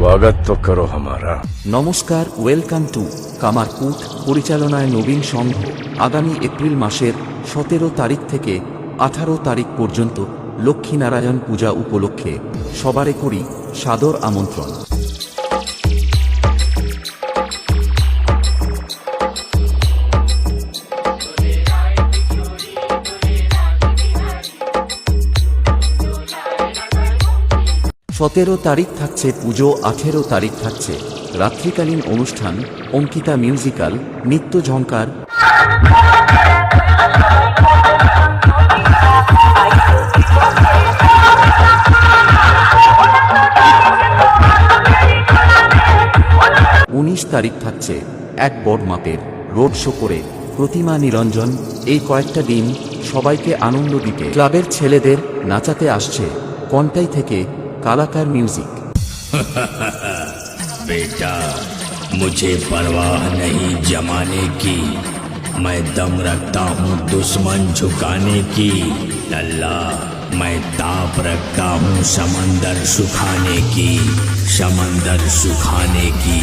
स्वागत तो करो हमारा। নমস্কার, ওয়েলকাম টু কামারকুট পরিচালনায় নবীন সংঘ। আগামী এপ্রিল মাসের 17 তারিখ থেকে 18 তারিখ পর্যন্ত লক্ষ্মীনারায়ণ পূজা উপলক্ষে সবারে করি সাদর আমন্ত্রণ। সতেরো তারিখ থাকছে পুজো, 18 তারিখ থাকছে রাত্রিকালীন অনুষ্ঠান, অঙ্কিতা মিউজিক্যাল, নিত্য ঝঙ্কার। 19 তারিখ থাকছে এক বড় মাপের রোড শো করে প্রতিমা নিরঞ্জন। এই কয়েকটা দিন সবাইকে আনন্দ দিতে ক্লাবের ছেলেদের নাচাতে আসছে কন্টাই থেকে কালাকার মিউজিক। बेटा, मुझे परवाह नहीं जमाने की, मैं दम रखता हूँ दुश्मन झुकाने की। अल्लाह, मैं ताप रखता हूँ समंदर सुखाने की, समंदर सुखाने की।